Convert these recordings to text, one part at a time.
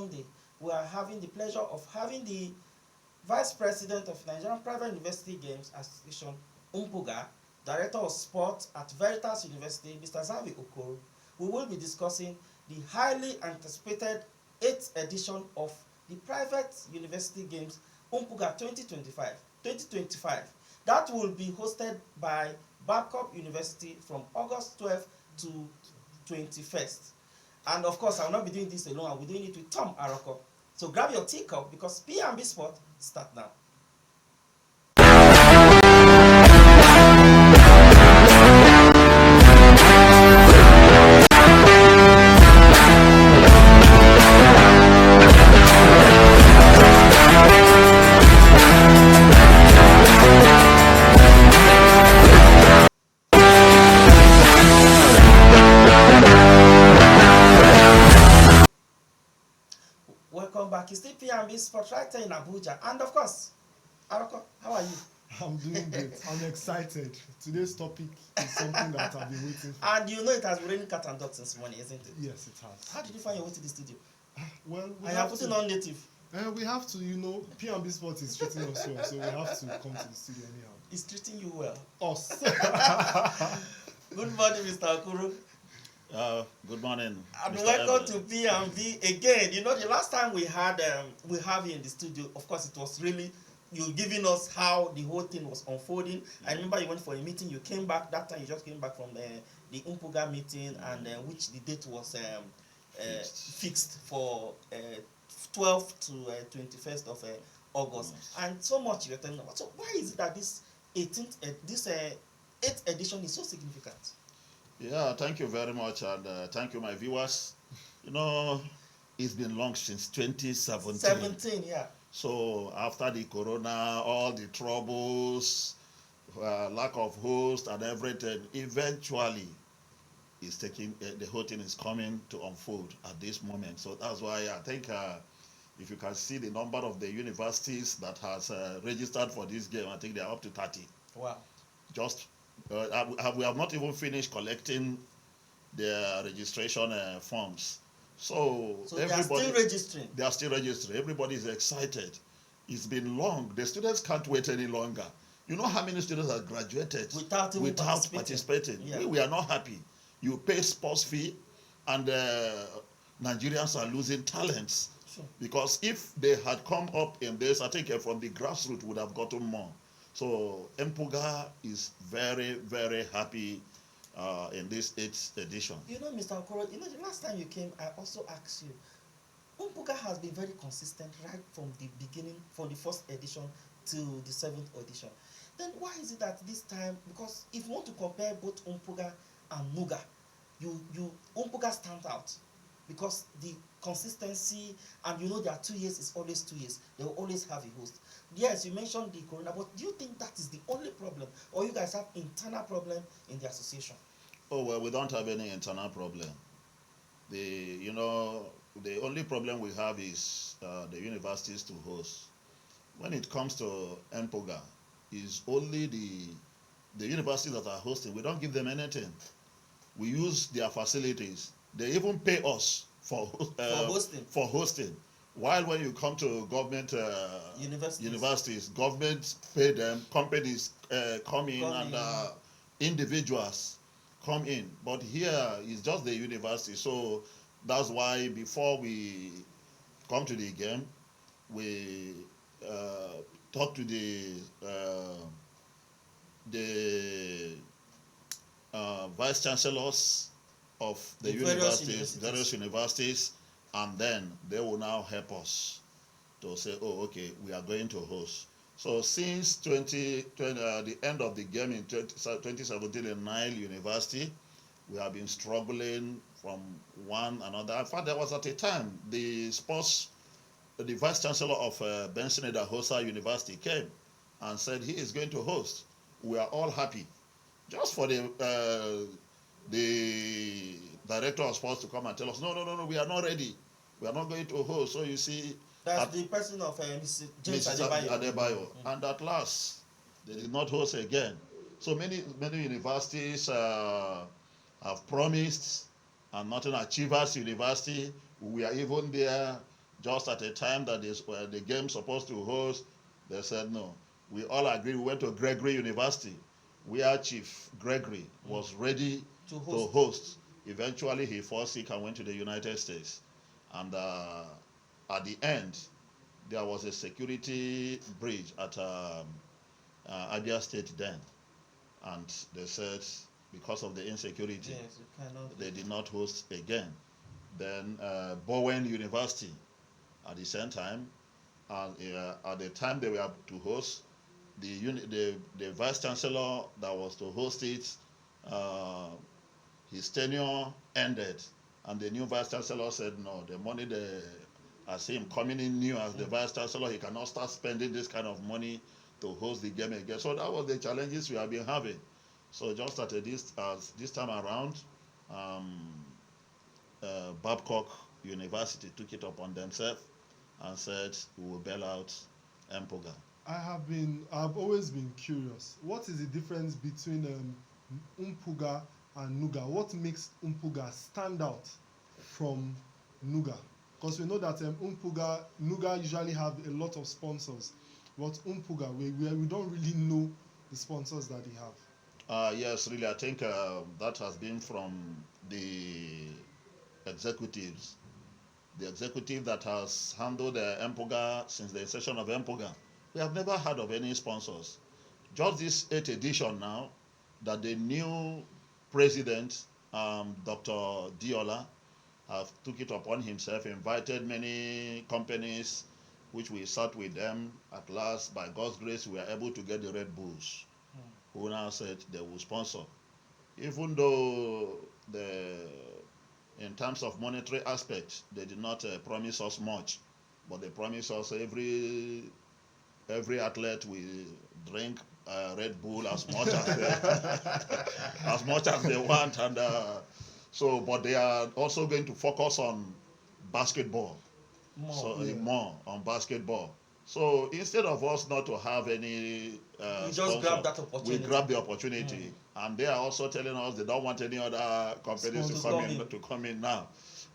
Sunday, we are having the pleasure of having the Vice President of Nigerian Private University Games Association, NPUGA, Director of Sport at Veritas University, Mr. Zephy Okoro. We will be discussing the highly anticipated 8th edition of the Private University Games, NPUGA 2025. That will be hosted by Babcock University from August 12th to 21st. And of course, I will not be doing this alone. I will be doing it with Tom Aroko. So grab your teacup because P&B Sport start now. Welcome back. It's still P&B Sport right here in Abuja. And of course, Aroko, how are you? I'm doing great. I'm excited. Today's topic is something that I've been waiting for. And you know it has been raining cat and dog since morning, isn't it? Yes, it has. How did you find your way to the studio? Well, I am putting on native. We have to, P&B Sport is treating us well, so we have to come to the studio anyhow. It's treating you well. Us. Good morning, Mr. Okoro. Good morning. And Mr. welcome Evan. to P&B again. The last time we have you in the studio, of course, it was really you giving us how the whole thing was unfolding. I remember you went for a meeting, you came back. That time you just came back from the NPUGA meeting, and which the date was fixed for 12th to 21st of August. Yes. And so much you were telling us. So why is it that this 8th edition is so significant? Yeah, thank you very much, and thank you, my viewers. It's been long since 2017. 17, yeah. So after the corona, all the troubles, lack of host and everything, eventually, the whole thing is coming to unfold at this moment. So that's why I think if you can see the number of the universities that has registered for this game, I think they are up to 30. Wow. Just we have not even finished collecting their registration forms. So they are still registering. They are still registering. Everybody is excited. It's been long. The students can't wait any longer. You know how many students have graduated without participating? Yeah. We are not happy. You pay sports fee, and Nigerians are losing talents. Sure. Because if they had come up in this, I think from the grassroots would have gotten more. So NPUGA is very, very happy in this 8th edition. Mr. Okoro, the last time you came, I also asked you, NPUGA has been very consistent right from the beginning, from the 1st edition to the 7th edition. Then why is it that this time, because if you want to compare both NPUGA and NUGA, NPUGA stands out because the consistency, and there are 2 years is always 2 years. They will always have a host. Yes, you mentioned the corona, but do you think that is the only problem, or you guys have internal problem in the association? Oh well, we don't have any internal problem. The only problem we have is the universities to host. When it comes to NPUGA, is only the universities that are hosting. We don't give them anything. We use their facilities. They even pay us for hosting. While when you come to government universities, government pay them, companies come in, and individuals come in. But here it's just the university. So that's why before we come to the game, we talk to the vice chancellors of the various universities, and then they will now help us to say, oh, okay, we are going to host. So since the end of the game in 2017 in Nile University, we have been struggling from one another. In fact, there was at a time the vice chancellor of Benson Idahosa University came and said he is going to host. We are all happy. Just for the director of sports to come and tell us, no, we are not ready. We are not going to host. So you see, that's the person of Mrs. Adebayo. Mm-hmm. And at last, they did not host again. So many universities have promised, and Northern Achievers University, we are even there just at a time that is where the game supposed to host, they said no. We all agreed. We went to Gregory University, where Chief Gregory was ready To to host. host. Eventually, he fell sick and went to the United States. And at the end, there was a security breach at Abia State then. And they said because of the insecurity, Yes, you cannot. they did not host again. Then Bowen University at the same time, and at the time they were to host, the vice chancellor that was to host it, uh, his tenure ended, and the new vice chancellor said no, the money as him coming in new as the vice chancellor, he cannot start spending this kind of money to host the game again. So that was the challenges we have been having. So just at this time around, um, Babcock University took it upon themselves and said we will bail out NPUGA. I've always been curious. What is the difference between NPUGA and NUGA? What makes NPUGA stand out from NUGA? Because we know that NUGA usually have a lot of sponsors, but NPUGA, we don't really know the sponsors that they have. Yes, really, I think that has been from the executives. The executive that has handled NPUGA since the inception of NPUGA. We have never heard of any sponsors. Just this 8th edition now, that the new president, Dr. Diola, have took it upon himself, invited many companies, which we sat with them. At last, by God's grace, we were able to get the Red Bulls, who now said they will sponsor. Even though in terms of monetary aspect, they did not promise us much, but they promised us every athlete will drink Red Bull as much as as much as they want, and but they are also going to focus on basketball, more on basketball. So instead of us not to have any we just grab that opportunity. we grab the opportunity, and they are also telling us they don't want any other companies to come in now.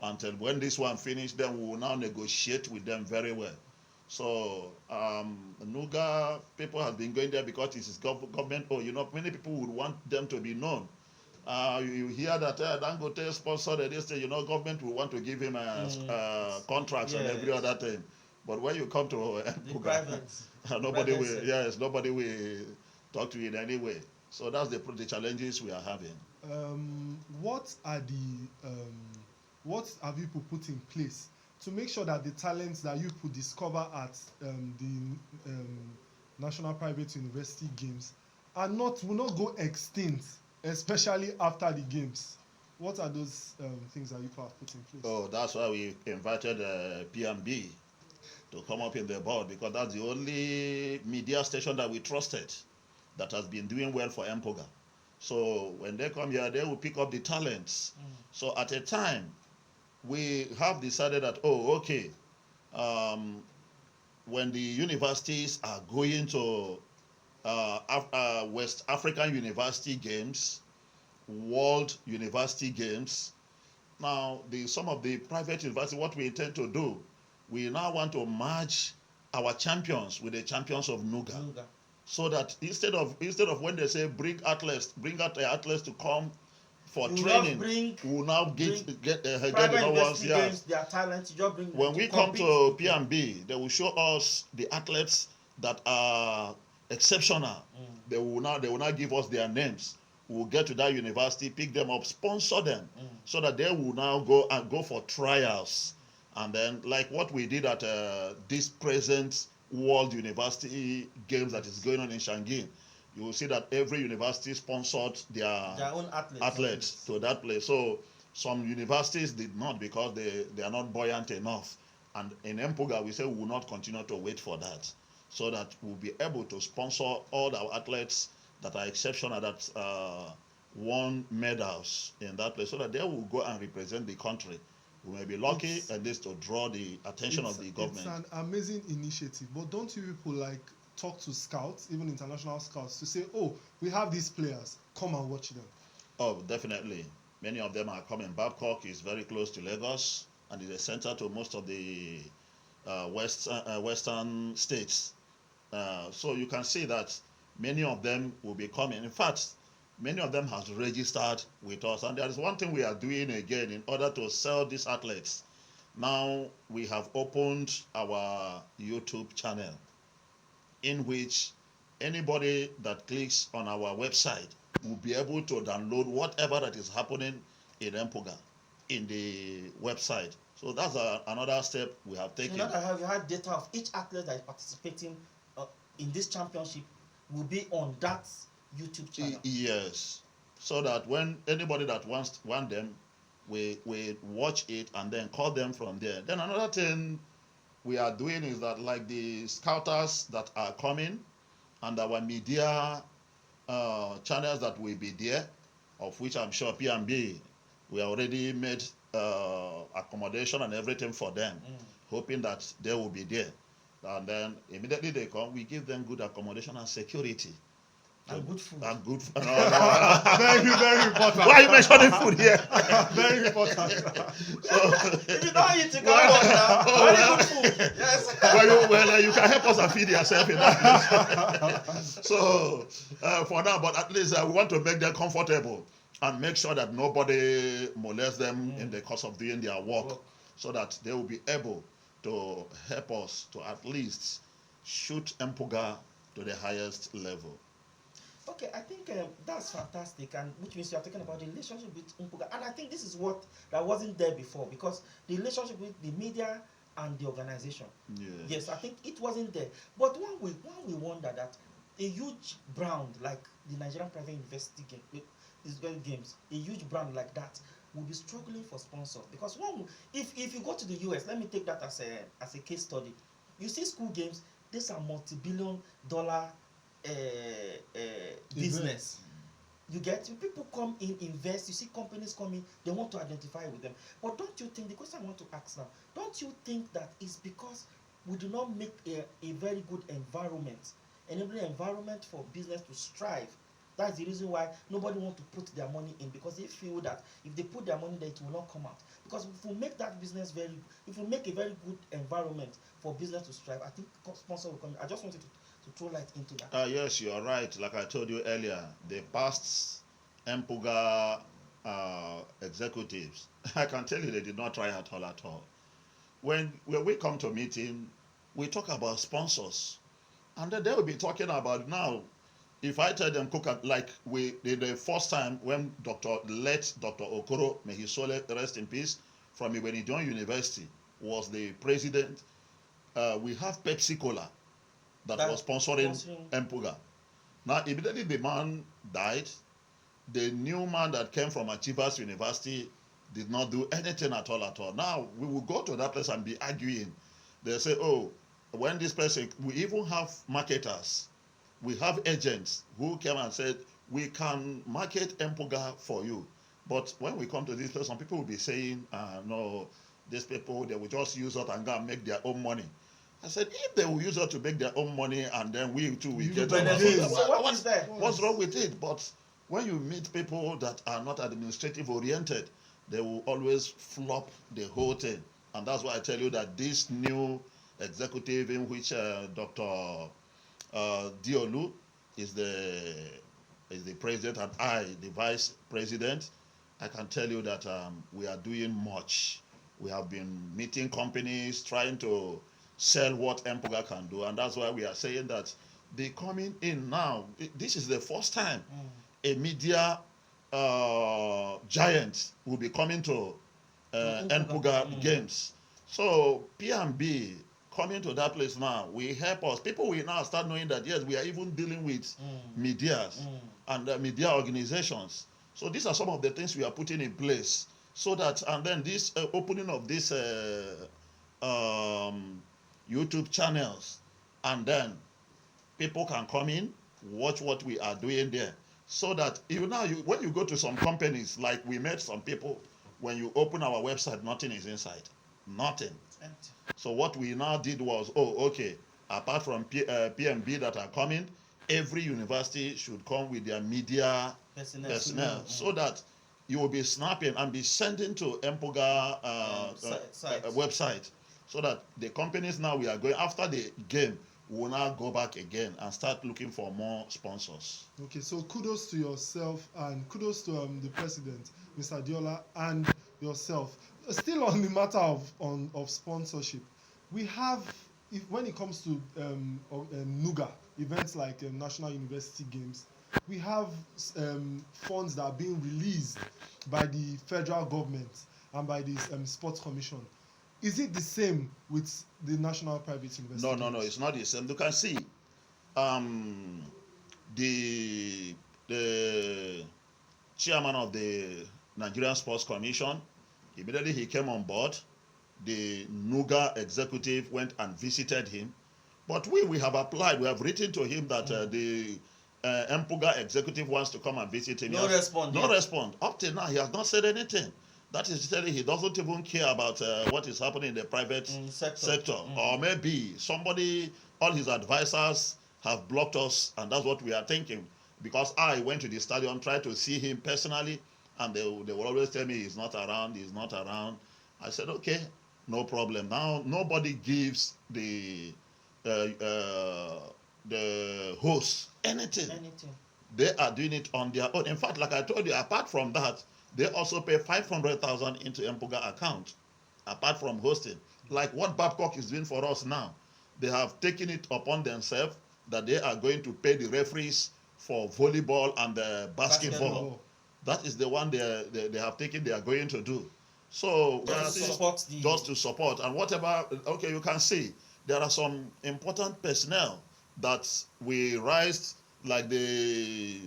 Until when this one finishes, then we will now negotiate with them very well. So NUGA people have been going there because it is government. Oh, many people would want them to be known. You hear that Dangote sponsored this thing. Government will want to give him contracts and every other thing. But when you come to NPUGA, nobody will talk to you in any way. So that's the challenges we are having. What have you put in place to make sure that the talents that you could discover at the National Private University Games will not go extinct, especially after the games? What are those things that you have put in place? Oh, that's why we invited PMB to come up in the board, because that's the only media station that we trusted that has been doing well for NPUGA. So when they come here, they will pick up the talents. So at a time, we have decided that, when the universities are going to West African University Games, World University Games, now some of the private universities, what we intend to do, we now want to merge our champions with the champions of NUGA. So that instead of when they say bring out the athletes to come for training, we will now get the ones. Yeah. Their talent, you just bring when we come to PMB, they will show us the athletes that are exceptional. They will now give us their names. We will get to that university, pick them up, sponsor them, so that they will now go for trials. And then, like what we did at this present World University Games that is going on in Shanghai, you will see that every university sponsored their own athletes to that place. So some universities did not, because they are not buoyant enough. And in NPUGA, we say we will not continue to wait for that, so that we'll be able to sponsor all our athletes that are exceptional, that won medals in that place, so that they will go and represent the country. We may be lucky at this to draw the attention of the government. It's an amazing initiative, but don't you people talk to scouts, even international scouts, to say, oh, we have these players, come and watch them? Oh, definitely. Many of them are coming. Babcock is very close to Lagos and is a center to most of the Western states. So you can see that many of them will be coming. In fact, many of them has registered with us. And there is one thing we are doing again in order to sell these athletes. Now we have opened our YouTube channel in which anybody that clicks on our website will be able to download whatever that is happening in NPUGA in the website. So that's another step we have taken. So now that you had data of each athlete that is participating in this championship will be on that YouTube channel. Yes, so that when anybody that want them, we watch it and then call them from there. Then another thing we are doing is that, like the scouters that are coming and our media channels that will be there, of which I'm sure P&B, we already made accommodation and everything for them, hoping that they will be there. And then immediately they come, we give them good accommodation and security. And good food. And good food. No. Very important. Why are you mentioning food here? Very important. If you don't eat, you can't now. Very good food. Yes. Well, you can help us and feed yourself in that place. So, for now, but at least we want to make them comfortable and make sure that nobody molests them in the course of doing their work, so that they will be able to help us to at least shoot NPUGA to the highest level. Okay, I think that's fantastic, and which means you are talking about the relationship with NPUGA, and I think this is what that wasn't there before, because the relationship with the media and the organization. Yes, I think it wasn't there. But when we wonder that a huge brand like the Nigerian Private University games, a huge brand like that will be struggling for sponsors, because if you go to the US, let me take that as a case study. You see school games, these are multi-billion-dollar business. You get, people come in, invest, you see companies come in, they want to identify with them. But don't you think, the question I want to ask now, don't you think that it's because we do not make a very good environment, enabling environment for business to strive? That's the reason why nobody wants to put their money in, because they feel that if they put their money there, it will not come out. Because if we make that business if we make a very good environment for business to strive, I think sponsor will come in. I just wanted to throw light into that. Yes, you are right. Like I told you earlier, the past NPUGA executives, I can tell you they did not try at all. When we come to meeting, we talk about sponsors, and then they will be talking about, now, if I tell them, like the first time when Dr. Okoro, may his soul rest in peace, from Babcock University, was the president, we have Pepsi Cola that was sponsoring NPUGA. Now, immediately the man died. The new man that came from Achievers University did not do anything at all. Now, we will go to that place and be arguing. They say, oh, when this person, we even have marketers. We have agents who came and said, we can market NPUGA for you. But when we come to this place, some people will be saying, no, these people, they will just use it and go and make their own money. I said, if they will use it to make their own money, and then we too will get benefits. So what is that? What's wrong with it? But when you meet people that are not administrative oriented, they will always flop the whole thing. And that's why I tell you that this new executive, in which Dr. Diolu is the president and I, the vice president, I can tell you that we are doing much. We have been meeting companies, trying to sell what NPUGA can do, and that's why we are saying that they coming in now. This is the first time a media giant will be coming to NPUGA games. So P&B coming to that place now will help us. People will now start knowing that, yes, we are even dealing with medias and media organizations. So these are some of the things we are putting in place, so that, and then this opening of this YouTube channels, and then people can come in, watch what we are doing there, so that when you go to some companies, like we met some people, when you open our website, nothing is inside, nothing. Empty. So what we now did was, okay, apart from P&B that are coming, every university should come with their media personnel, so that you will be snapping and be sending to NPUGA website, so that the companies now we are going after the game will now go back again and start looking for more sponsors. Okay, so kudos to yourself and kudos to the president, Mr. Diola, and yourself. Still on the matter of sponsorship, we have, when it comes to NUGA, events like National University Games, we have funds that are being released by the federal government and by the Sports Commission. Is it the same with the National Private University? No, it's not the same. You can see the chairman of the Nigerian Sports Commission, immediately he came on board, the NUGA executive went and visited him. But we have applied, we have written to him that the NPUGA executive wants to come and visit him. No response. No response. Up till now, he has not said anything. That is telling he doesn't even care about what is happening in the private sector. Or maybe somebody, all his advisors have blocked us, and that's what we are thinking. Because I went to the stadium, tried to see him personally, and they will always tell me he's not around, he's not around. I said, okay, no problem. Now, nobody gives the host anything. They are doing it on their own. In fact, like I told you, apart from that, they also pay 500,000 into NPUGA account, apart from hosting. Like what Babcock is doing for us now. They have taken it upon themselves that they are going to pay the referees for volleyball and basketball. That is the one they have taken, they are going to do. So just to support. And whatever, okay, you can see, there are some important personnel that we raised, like the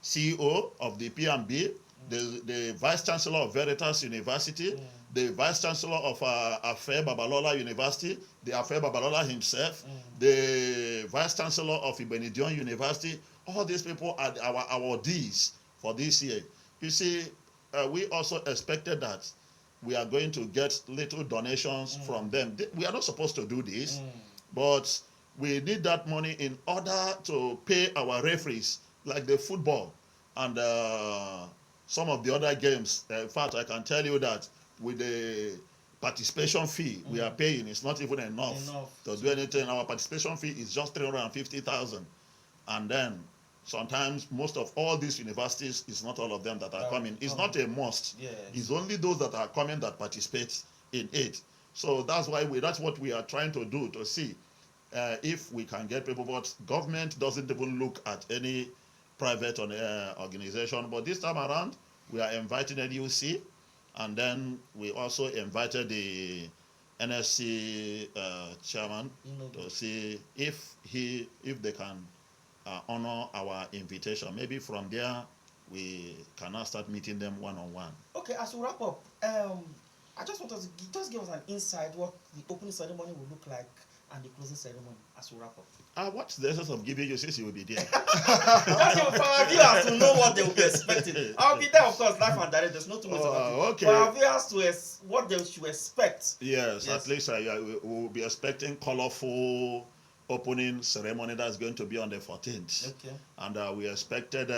CEO of the PMB, the Vice Chancellor of Veritas University, the Vice Chancellor of Afe Babalola University, the Afe Babalola himself, the Vice Chancellor of Ibenedion University. All these people are our awardees for this year. You see, we also expected that we are going to get little donations from them. We are not supposed to do this, but we need that money in order to pay our referees, like the football and some of the other games. In fact, I can tell you that with the participation fee we are paying, it's not even enough to do anything. Our participation fee is just 350,000, and then sometimes most of all these universities, it's not all of them that are coming. It's not a must. Yes. It's only those that are coming that participate in it. So that's why that's what we are trying to do, to see if we can get people. But government doesn't even look at any private organization. But this time around, we are inviting NUC, and then we also invited the NSC chairman to see if they can honor our invitation. Maybe from there we can now start meeting them one-on-one. Okay, as we wrap up, I just want us to just give us an insight what the opening ceremony will look like and the closing ceremony as we wrap up. What's the essence of giving you since you will be there? Just for our viewers to know what they will be expecting. I'll be there, of course, live and direct. There's no too much about it. Okay. For our viewers to what they should expect. Yes, at least we will be expecting colorful opening ceremony that's going to be on the 14th. Okay. And we expected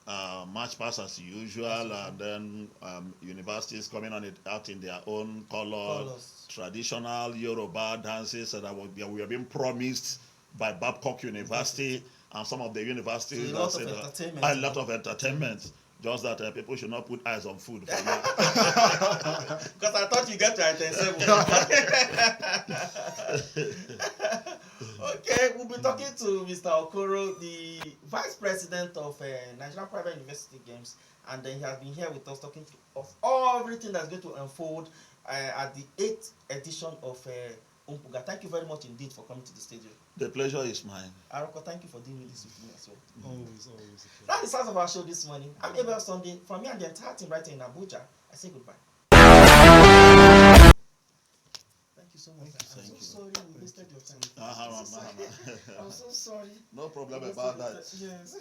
march pass as usual, and then universities coming on it out in their own colors. Traditional Yoruba dances that we have been promised by Babcock University and some of the universities. So a lot of entertainment. Just that people should not put eyes on food. For me. Because I thought you get to item 7. Okay, we'll be talking to Mr. Okoro, the Vice President of Nigerian Private University Games, and then he has been here with us talking of everything that's going to unfold at the 8th edition of NPUGA. Thank you very much indeed for coming to the studio. The pleasure is mine. Aroko, thank you for doing this with me as well. Always. That's the start of our show this morning. I'm Abel Sunday. From me and the entire team right here in Abuja, I say goodbye. Thank you so much. I'm so sorry we wasted your time. I'm so sorry. No problem about that. Yes.